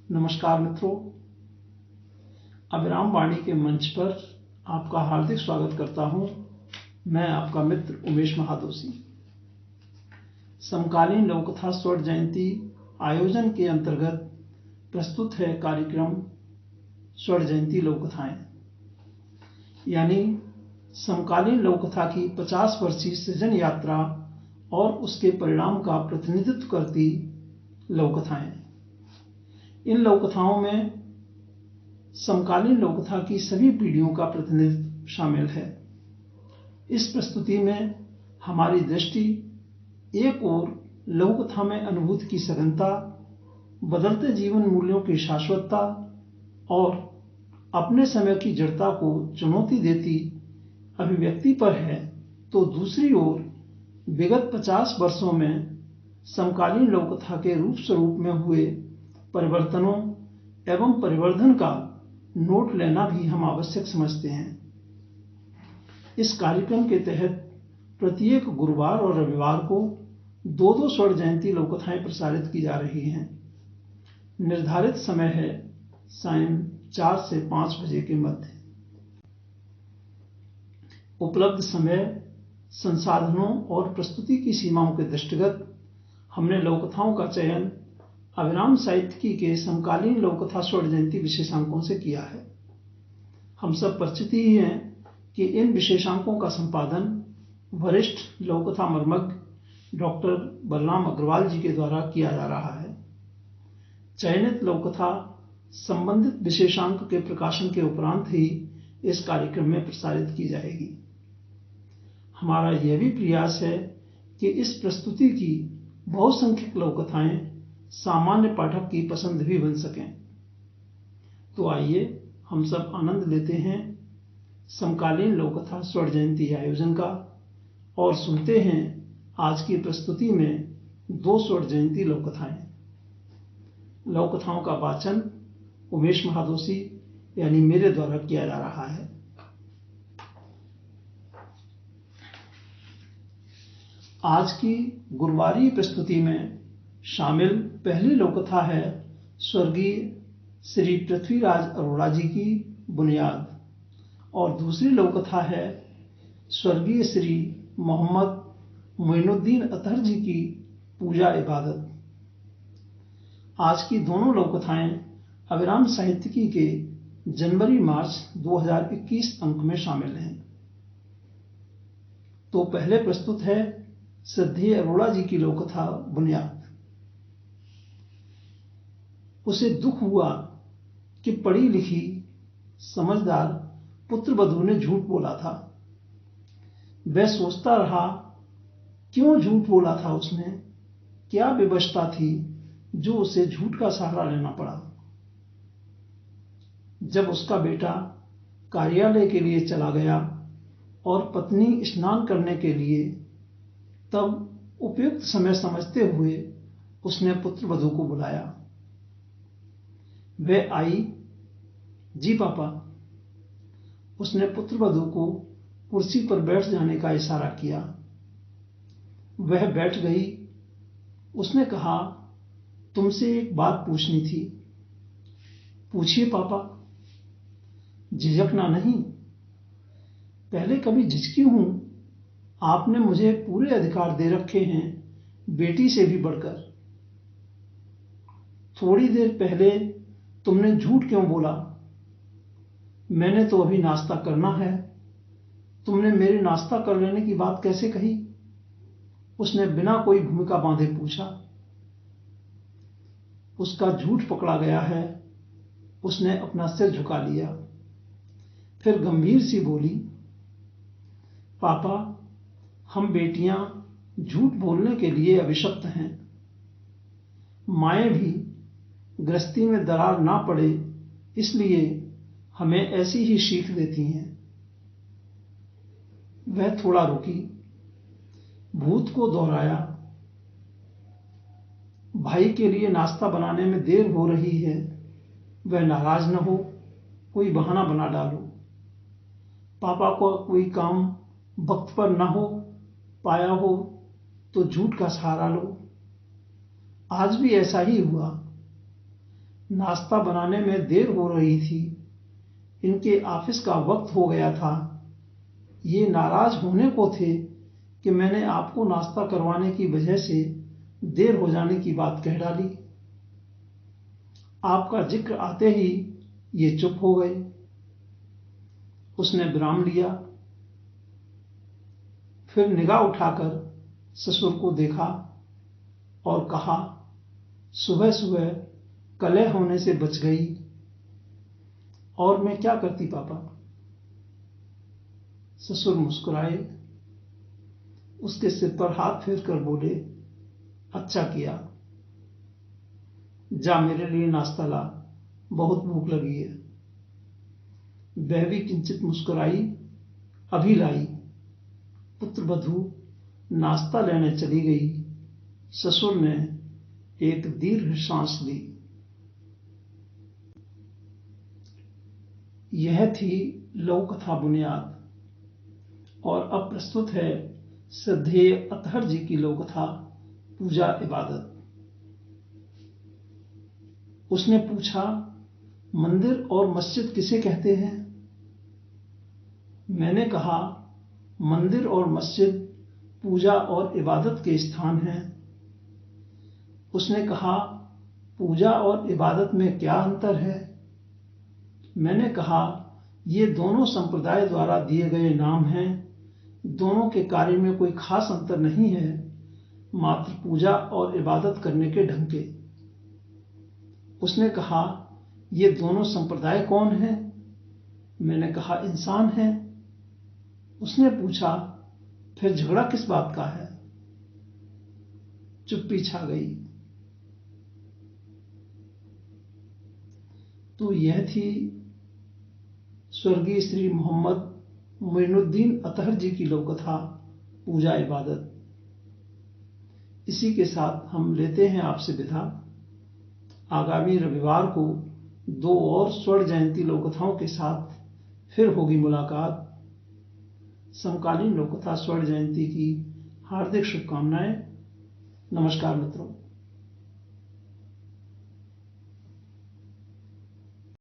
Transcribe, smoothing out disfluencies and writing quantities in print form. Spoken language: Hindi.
नमस्कार मित्रों, अविराम वाणी के मंच पर आपका हार्दिक स्वागत करता हूं। मैं आपका मित्र उमेश महादोशी। समकालीन लोककथा स्वर्ण जयंती आयोजन के अंतर्गत प्रस्तुत है कार्यक्रम स्वर्ण जयंती लोककथाएं, यानी समकालीन लोककथा की 50 वर्षीय सृजन यात्रा और उसके परिणाम का प्रतिनिधित्व करती लोककथाएं। इन लोककथाओं में समकालीन लोककथा की सभी पीढ़ियों का प्रतिनिधित्व शामिल है। इस प्रस्तुति में हमारी दृष्टि एक ओर लोककथा में अनुभूति की सघनता, बदलते जीवन मूल्यों की शाश्वतता और अपने समय की जड़ता को चुनौती देती अभिव्यक्ति पर है, तो दूसरी ओर विगत 50 वर्षों में समकालीन लोककथा के रूप स्वरूप में हुए परिवर्तनों एवं परिवर्धन का नोट लेना भी हम आवश्यक समझते हैं। इस कार्यक्रम के तहत प्रत्येक गुरुवार और रविवार को 2-2 स्वर्ण जयंती लोककथाएं प्रसारित की जा रही हैं। निर्धारित समय है सायं 4 से 5 बजे के मध्य। उपलब्ध समय, संसाधनों और प्रस्तुति की सीमाओं के दृष्टिगत हमने लोककथाओं का चयन अविराम साहित्यिकी के समकालीन लोककथा स्वर्ण जयंती विशेषांकों से किया है। हम सब परिचित ही हैं कि इन विशेषांकों का संपादन वरिष्ठ लोककथा मर्मज्ञ डॉक्टर बलराम अग्रवाल जी के द्वारा किया जा रहा है। चयनित लोककथा संबंधित विशेषांक के प्रकाशन के उपरांत ही इस कार्यक्रम में प्रसारित की जाएगी। हमारा यह भी प्रयास है कि इस प्रस्तुति की बहुसंख्यक लोककथाएं सामान्य पाठक की पसंद भी बन सकें। तो आइए हम सब आनंद लेते हैं समकालीन लोककथा स्वर्ण जयंती आयोजन का और सुनते हैं आज की प्रस्तुति में 2 स्वर्ण जयंती लोककथाएं। लोककथाओं का वाचन उमेश महादोशी यानी मेरे द्वारा किया जा रहा है। आज की गुरुवारी प्रस्तुति में शामिल पहली लोककथा है स्वर्गीय श्री पृथ्वीराज अरोड़ा जी की बुनियाद, और दूसरी लोककथा है स्वर्गीय श्री मोहम्मद मोइनुद्दीन अतहर जी की पूजा इबादत। आज की दोनों लोककथाएं अविराम साहित्यिकी के जनवरी-मार्च 2021 अंक में शामिल हैं। तो पहले प्रस्तुत है श्रद्धेय अरोड़ा जी की लोककथा बुनियाद। उसे दुख हुआ कि पढ़ी लिखी समझदार पुत्रवधू ने झूठ बोला था। वह सोचता रहा क्यों झूठ बोला था उसने, क्या विवशता थी जो उसे झूठ का सहारा लेना पड़ा। जब उसका बेटा कार्यालय के लिए चला गया और पत्नी स्नान करने के लिए, तब उपयुक्त समय समझते हुए उसने पुत्रवधू को बुलाया। वह आई। जी पापा। उसने पुत्रवधू को कुर्सी पर बैठ जाने का इशारा किया। वह बैठ गई। उसने कहा, तुमसे एक बात पूछनी थी। पूछिए पापा। झिझकना नहीं। पहले कभी झिझकी हूं? आपने मुझे पूरे अधिकार दे रखे हैं, बेटी से भी बढ़कर। थोड़ी देर पहले तुमने झूठ क्यों बोला? मैंने तो अभी नाश्ता करना है। तुमने मेरे नाश्ता कर लेने की बात कैसे कही? उसने बिना कोई भूमिका बांधे पूछा। उसका झूठ पकड़ा गया है। उसने अपना सिर झुका लिया। फिर गंभीर सी बोली, पापा, हम बेटियां झूठ बोलने के लिए अभिशप्त हैं। माएं भी गृहस्थी में दरार ना पड़े इसलिए हमें ऐसी ही सीख देती हैं। वह थोड़ा रुकी, भूत को दोहराया, भाई के लिए नाश्ता बनाने में देर हो रही है। वह नाराज न हो, कोई बहाना बना डालो। पापा को कोई काम वक्त पर न हो पाया हो तो झूठ का सहारा लो। आज भी ऐसा ही हुआ। नाश्ता बनाने में देर हो रही थी। इनके ऑफिस का वक्त हो गया था। ये नाराज होने को थे कि मैंने आपको नाश्ता करवाने की वजह से देर हो जाने की बात कह डाली। आपका जिक्र आते ही ये चुप हो गए। उसने विराम लिया, फिर निगाह उठाकर ससुर को देखा और कहा, सुबह सुबह कलह होने से बच गई। और मैं क्या करती पापा? ससुर मुस्कुराए, उसके सिर पर हाथ फेर कर बोले, अच्छा किया। जा मेरे लिए नाश्ता ला, बहुत भूख लगी है। वह भी किंचित मुस्कुराई, अभी लाई। पुत्र वधू नाश्ता लेने चली गई। ससुर ने एक दीर्घ सांस ली। यह थी लघु कथा बुनियाद, और अब प्रस्तुत है श्रद्धेय अतहर जी की लघु कथा पूजा इबादत। उसने पूछा, मंदिर और मस्जिद किसे कहते हैं? मैंने कहा, मंदिर और मस्जिद पूजा और इबादत के स्थान हैं। उसने कहा, पूजा और इबादत में क्या अंतर है? मैंने कहा, ये दोनों संप्रदाय द्वारा दिए गए नाम हैं। दोनों के कार्य में कोई खास अंतर नहीं है, मात्र पूजा और इबादत करने के ढंग के। उसने कहा, ये दोनों संप्रदाय कौन हैं? मैंने कहा, इंसान हैं। उसने पूछा, फिर झगड़ा किस बात का है? चुप्पी छा गई। तो यह थी स्वर्गीय श्री मोहम्मद मोइनुद्दीन अतहर जी की लघु कथा पूजा इबादत। इसी के साथ हम लेते हैं आपसे विदा। आगामी रविवार को 2 और स्वर्ण जयंती लघु कथाओं के साथ फिर होगी मुलाकात। समकालीन लघु कथा स्वर्ण जयंती की हार्दिक शुभकामनाएं। नमस्कार मित्रों।